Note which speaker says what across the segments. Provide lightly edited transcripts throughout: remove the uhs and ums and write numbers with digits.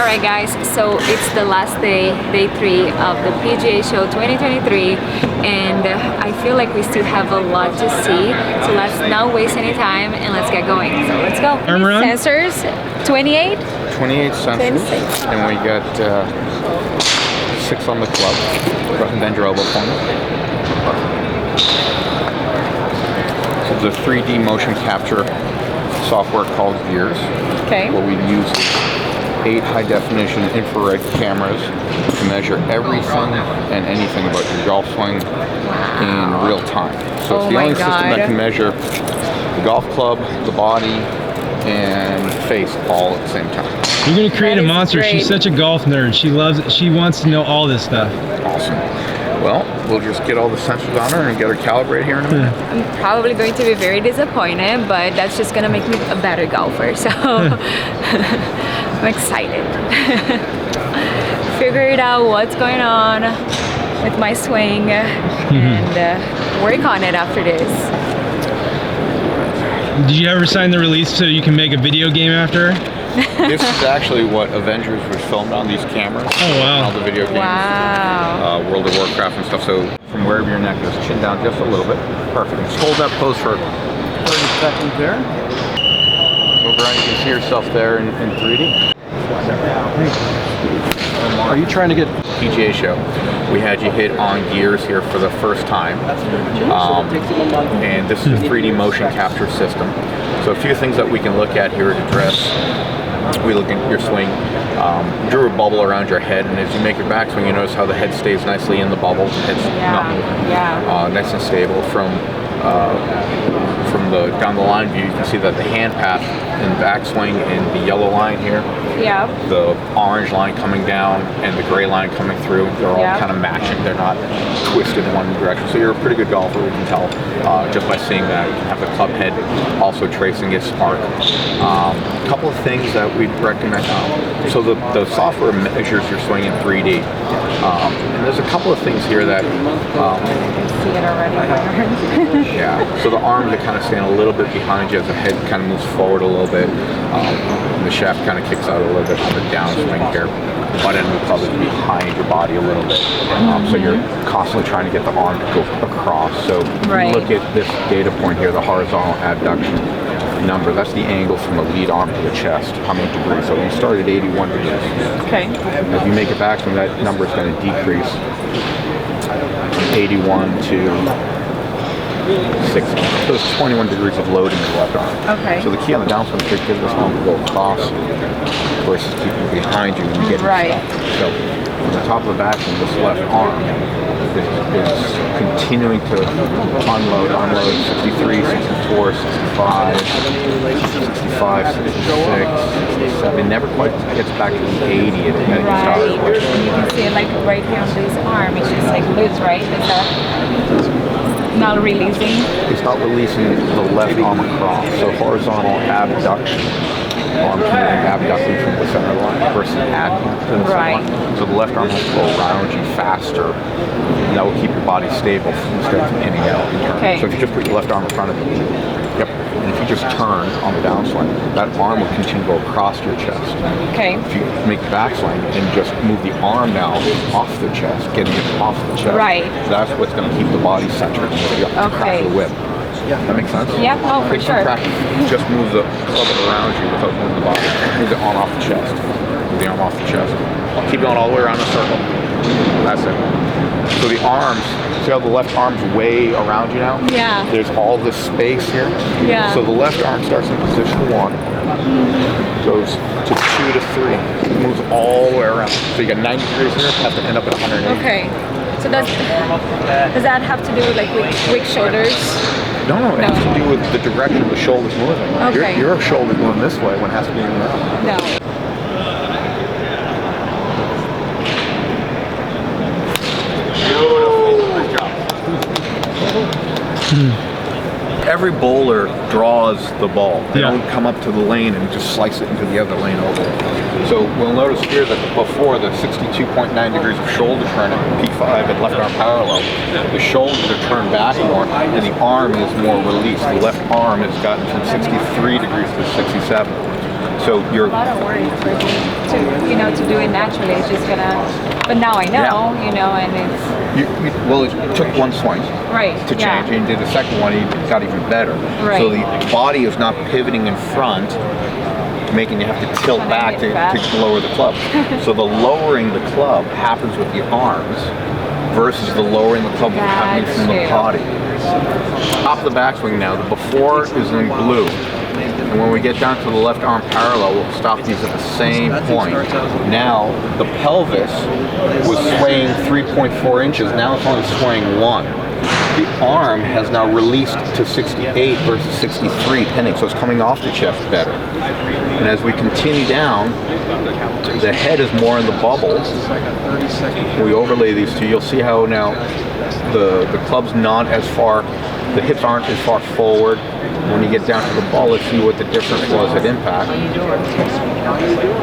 Speaker 1: Alright guys, so it's the last day, day 3 of the PGA Show 2023, and I feel like we still have a lot to see, so let's not waste any time and let's get going. So let's go. Sensors, 28?
Speaker 2: 28 sensors, and we got 6 on the club, and then your elbow point. So the 3D motion capture software called Gears.
Speaker 1: Okay.
Speaker 2: What we use is 8 high-definition infrared cameras to measure everything and anything about your golf swing in real time. So it's the only system that can measure the golf club, the body, and face all at the same time.
Speaker 3: You're gonna create a monster. Great. She's such a golf nerd. She loves it. She wants to know all this stuff.
Speaker 2: Awesome. Well, we'll just get all the sensors on her and get her calibrated here in a minute.
Speaker 1: I'm probably going to be very disappointed, but that's just gonna make me a better golfer. So I'm excited. Figured out what's going on with my swing and work on it after this.
Speaker 3: Did you ever sign the release so you can make a video game after?
Speaker 2: This is actually what Avengers was filmed on, these cameras.
Speaker 3: Oh wow.
Speaker 2: All the video games.
Speaker 1: Wow.
Speaker 2: World of Warcraft and stuff. So from wherever your neck is, chin down just a little bit. Perfect. Just hold that pose for 30 seconds there. Move around, you can see yourself there in 3D. Are you trying to get PGA Show? We had you hit on Gears here for the first time. And this is a 3D motion capture system. So a few things that we can look at here to address. We look at your swing. Drew a bubble around your head, and as you make your backswing, you notice how the head stays nicely in the bubble. It's nice and stable. From the down the line view, you can see that the hand path in the backswing and the yellow line here, the orange line coming down and the gray line coming through, they're all kind of matching. They're not twisted in one direction. So you're a pretty good golfer, we can tell just by seeing that. You can have the club head also tracing its arc. A couple of things that we'd recommend. So the software measures your swing in 3D. And there's a couple of things here that
Speaker 1: See it already.
Speaker 2: yeah, so the arms are kind of stand a little bit behind you as the head kind of moves forward a little bit. The shaft kind of kicks out a little bit on the downswing here. The butt end will probably be behind your body a little bit. So you're constantly trying to get the arm to go across. So look at this data point here, the horizontal abduction number. That's the angle from the lead arm to the chest, how many degrees. So you start at 81 degrees.
Speaker 1: Okay.
Speaker 2: As you make it back, so that number is going to decrease from 81 to 60. So it's 21 degrees of loading in the left arm.
Speaker 1: Okay.
Speaker 2: So the key on the downswing is to get this arm to go across versus keeping behind you when you get So from the top of the back, this left arm is continuing to unload, 63, 64, 65, 65, 66, 67. It never quite gets back to the 80 that you started with.
Speaker 1: And you can see it like right here on this arm, it's just like loose, right? It's not releasing.
Speaker 2: It's not releasing the left arm across. So horizontal abduction. Arm abducting from the center line versus adducting to the center line. So the left arm has to go around you faster. And that will keep your body stable instead of pinning out and turning.
Speaker 1: Okay.
Speaker 2: So if you just put your left arm in front of you, and if you just turn on the downswing, that arm will continue to go across your chest.
Speaker 1: Okay.
Speaker 2: If you make the backswing and just move the arm now off the chest, getting it off the chest, that's what's going to keep the body centered and get you up to crack the whip. That makes sense?
Speaker 1: Yeah, for sure.
Speaker 2: Just move the club around you without moving the body. Move the arm off the chest. Move the arm off the chest. Keep going all the way around the circle. That's it. So the arms, see how the left arm's way around you now?
Speaker 1: Yeah.
Speaker 2: There's all this space here.
Speaker 1: Yeah.
Speaker 2: So the left arm starts in position 1, goes to 2 to 3, moves all the way around. So you got 90 degrees here, have to end up at 180.
Speaker 1: Okay. So does that have to do with like weak shoulders?
Speaker 2: No, it has to do with the direction of the shoulders moving.
Speaker 1: Okay.
Speaker 2: Your shoulder's moving this way when it has to be in there.
Speaker 1: No.
Speaker 2: Every bowler draws the ball. They don't come up to the lane and just slice it into the other lane over. So we'll notice here that before the 62.9 degrees of shoulder turn at P5 and left arm parallel, the shoulders are turned back more and the arm is more released. The left arm has gotten from 63 degrees to 67. So you're
Speaker 1: a lot of work for you to it naturally. It's just gonna. But now I know, you know, and it's.
Speaker 2: Well, it took one swing to change, and did the second one, it got even better. Right. So the body is not pivoting in front, making you have to tilt back to lower the club. So the lowering the club happens with the arms versus the lowering the club happening from the body. Top of the backswing now. The before is in blue. And when we get down to the left arm parallel, we'll stop these at the same point. Now, the pelvis was swaying 3.4 inches. Now it's only swaying 1. The arm has now released to 68 versus 63 pinning, so it's coming off the chest better. And as we continue down, the head is more in the bubble. We overlay these two. You'll see how now the club's not as far, the hips aren't as far forward. When you get down to the ball, let's see what the difference was at impact.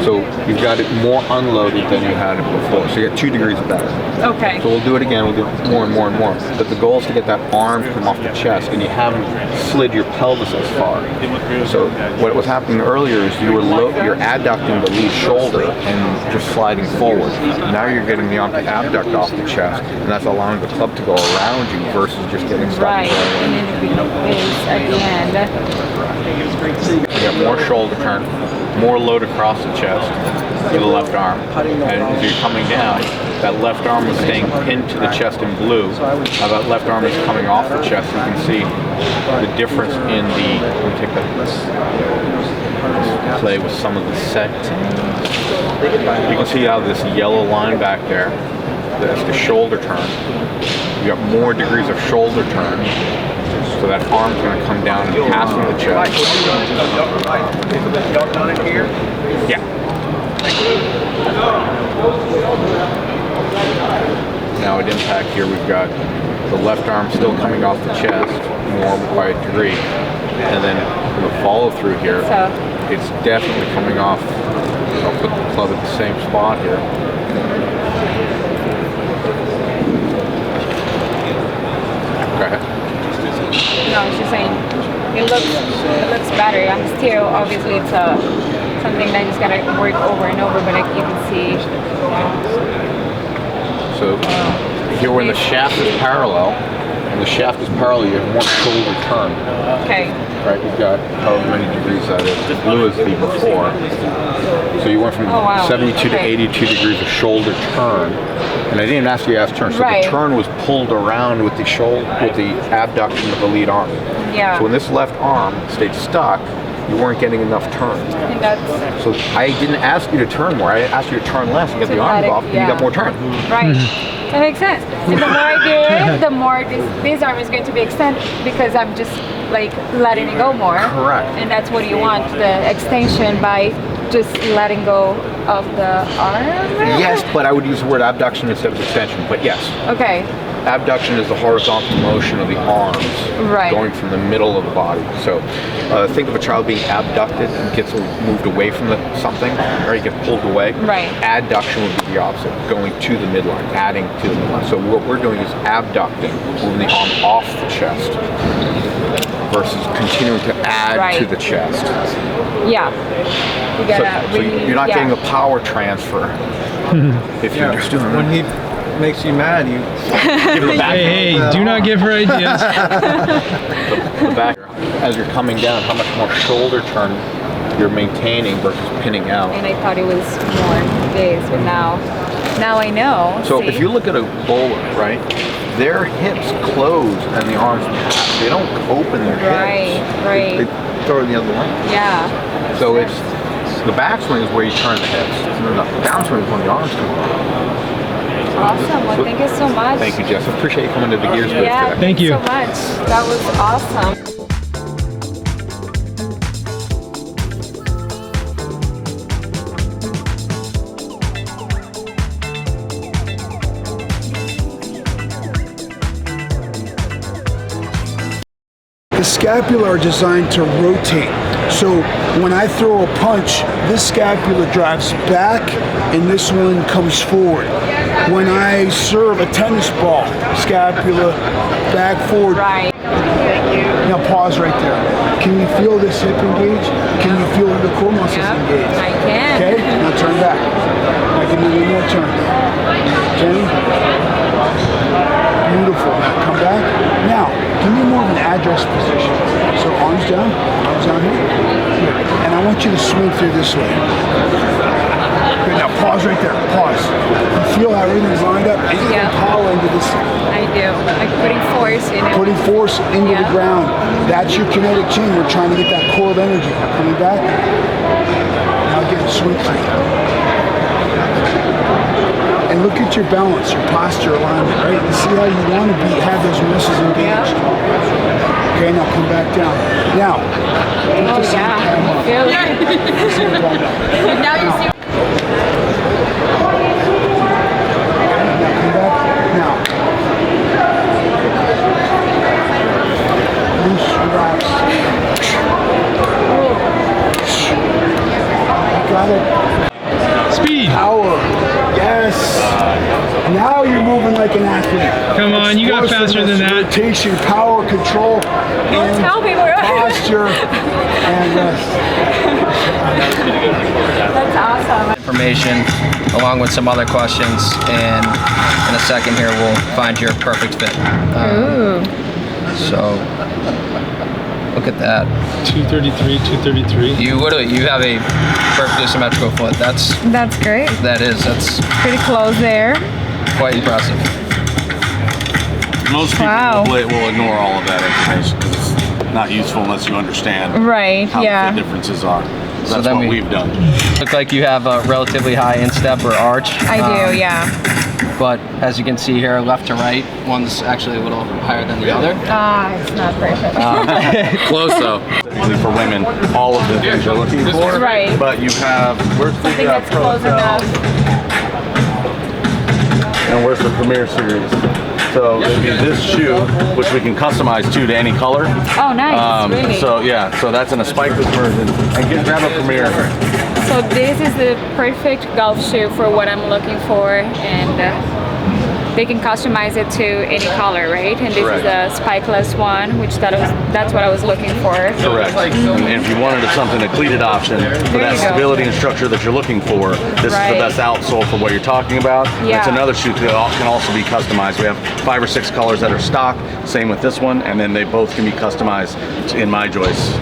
Speaker 2: So you've got it more unloaded than you had it before. So you got 2 degrees better.
Speaker 1: Okay.
Speaker 2: So we'll do it again. We'll do it more and more and more. But the goal is to get that arm to come off the chest, and you haven't slid your pelvis as far. So what was happening earlier is you're adducting the lead shoulder and just sliding forward. Now you're getting the abduct off the chest, and that's allowing the club to go around you versus just getting stuck.
Speaker 1: Right. And then it'll be the base at the end.
Speaker 2: You got more shoulder turn, more load across the chest to the left arm. And as you're coming down, that left arm was staying pinned to the chest in blue. Now that left arm is coming off the chest. You can see the difference in the, let me take that, play with some of the settings. You can see how this yellow line back there, that's the shoulder turn. You got more degrees of shoulder turn. So that arm's going to come down and pass on the chest. Yeah. Now at impact here, we've got the left arm still coming off the chest more by a degree. And then the follow through here, it's definitely coming off. I'll put the club at the same spot here. Go ahead.
Speaker 1: No, it's just saying it looks better. I'm still, obviously it's something that I just gotta work over and over, but you can see.
Speaker 2: So here when the shaft is parallel, you have more shoulder turn.
Speaker 1: Okay.
Speaker 2: Right, we've got however many degrees that is. The blue is the before. So you went from 72 to 82 degrees of shoulder turn. And I didn't even ask you to ask turn. So the turn was pulled around with the shoulder, with the abduction of the lead arm.
Speaker 1: Yeah.
Speaker 2: So when this left arm stayed stuck, you weren't getting enough turn.
Speaker 1: And that's,
Speaker 2: so I didn't ask you to turn more. I asked you to turn less and get the arms off, and you got more turn.
Speaker 1: Right. That makes sense. So the more I do it, the more this arm is going to be extended because I'm just like letting it go more.
Speaker 2: Correct.
Speaker 1: And that's what you want, the extension by just letting go of the arm?
Speaker 2: Yes, but I would use the word abduction instead of extension, but yes.
Speaker 1: Okay.
Speaker 2: Abduction is the horizontal motion of the arms going from the middle of the body. So think of a child being abducted and gets moved away from something, or he gets pulled away.
Speaker 1: Right.
Speaker 2: Adduction would be the opposite, going to the midline, adding to the midline. So what we're doing is abducting, moving the arm off the chest versus continuing to add to the chest.
Speaker 1: Yeah.
Speaker 2: So you're not getting a power transfer if you're just doing
Speaker 4: when he makes you mad, you
Speaker 2: give it back.
Speaker 3: Hey, do not give her ideas.
Speaker 2: the back, as you're coming down, how much more shoulder turn you're maintaining versus pinning out.
Speaker 1: And I thought it was more days, but now I know.
Speaker 2: So if you look at a bowler, right, their hips close and the arms pass. They don't open their hips.
Speaker 1: Right.
Speaker 2: They throw it the other way.
Speaker 1: Yeah.
Speaker 2: So it's the backswing is where you turn the hips. The downswing is when the arms come up.
Speaker 1: Awesome. Well, thank you so much.
Speaker 2: Thank you, Jess. I appreciate you coming to the Gears booth today.
Speaker 3: Thank you
Speaker 1: so much. That was awesome.
Speaker 5: The scapula are designed to rotate. So when I throw a punch, this scapula drives back and this one comes forward. When I serve a tennis ball, scapula back forward.
Speaker 1: Right.
Speaker 5: Now pause right there. Can you feel this hip engage? Can you feel the core muscles engage?
Speaker 1: I can.
Speaker 5: Okay, now turn back. Now give turn. Jenny. Beautiful. Come back. Now, give me more of an address position. So arms down here. And I want you to swing through this way. Good, now pause right there. Pause. You feel how everything's lined up? And you get power into this.
Speaker 1: I do. Like putting force in it.
Speaker 5: Putting force into the ground. That's your kinetic chain. We're trying to get that core of energy. Coming back. Now again, swing through. And look at your balance, your posture alignment, right? You see how you want to have those muscles engaged. Okay, now come back down. Now,
Speaker 1: feel it. Now you see.
Speaker 5: Now come back. Now. Loose, relax. You got it.
Speaker 3: Speed.
Speaker 5: Power. Yes. Now you're moving like an athlete.
Speaker 3: Come on, you got faster than that.
Speaker 5: Rotation, power, control, and
Speaker 1: tell me
Speaker 5: posture, and rest.
Speaker 1: That's awesome.
Speaker 6: Information along with some other questions, and in a second here we'll find your perfect fit. So look at that.
Speaker 3: 233, 233.
Speaker 6: You have a perfectly symmetrical foot. That's
Speaker 1: great.
Speaker 6: That's
Speaker 1: Pretty close there.
Speaker 6: quite impressive.
Speaker 7: Most people will ignore all of that information because it's not useful unless you understand how the fit differences are. So that's what we've done.
Speaker 6: Look like you have a relatively high instep or arch.
Speaker 1: I do, yeah.
Speaker 6: But as you can see here, left to right, one's actually a little higher than the other.
Speaker 1: It's not perfect.
Speaker 7: Close though. Usually for women, all of the things you're looking for.
Speaker 1: Right.
Speaker 7: But you have, where's the
Speaker 1: Something that's close enough.
Speaker 7: And where's the Premier Series? So it'd be this shoe, which we can customize to any color.
Speaker 1: Oh, nice. Really?
Speaker 7: So yeah, so that's in a spikeless version. And grab a Premier.
Speaker 1: So this is the perfect golf shoe for what I'm looking for, and they can customize it to any color, right? And this is a spikeless one, which that's what I was looking for.
Speaker 7: Correct. And if you wanted something, a cleated option for that stability and structure that you're looking for, this is the best outsole for what you're talking about.
Speaker 1: Yeah.
Speaker 7: It's another shoe that can also be customized. We have 5 or 6 colors that are stock, same with this one, and then they both can be customized in my choice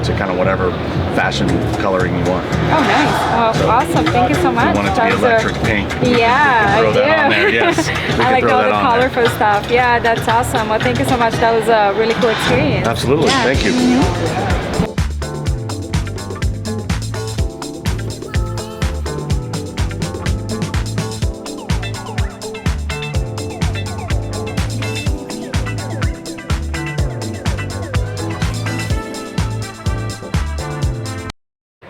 Speaker 7: to kind of whatever fashion coloring you want.
Speaker 1: Oh, nice. Oh, so awesome. Thank you so much.
Speaker 7: You want it to be electric pink.
Speaker 1: Yeah,
Speaker 7: throw
Speaker 1: I
Speaker 7: that
Speaker 1: do.
Speaker 7: on there, yes.
Speaker 1: I like all the colorful stuff. Yeah, that's awesome. Well, thank you so much. That was a really cool experience.
Speaker 7: Absolutely.
Speaker 1: Yeah.
Speaker 7: Thank you.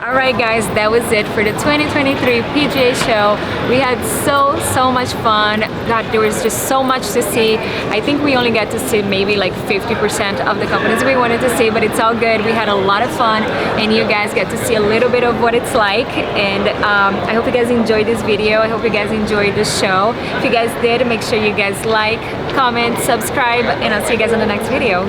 Speaker 1: Alright guys, that was it for the 2023 PGA show. We had so much fun. That there was just so much to see. I think we only got to see maybe like 50% of the companies we wanted to see, but it's all good. We had a lot of fun and you guys get to see a little bit of what it's like. And I hope you guys enjoyed this video. I hope you guys enjoyed the show. If you guys did, make sure you guys like, comment, subscribe, and I'll see you guys on the next video.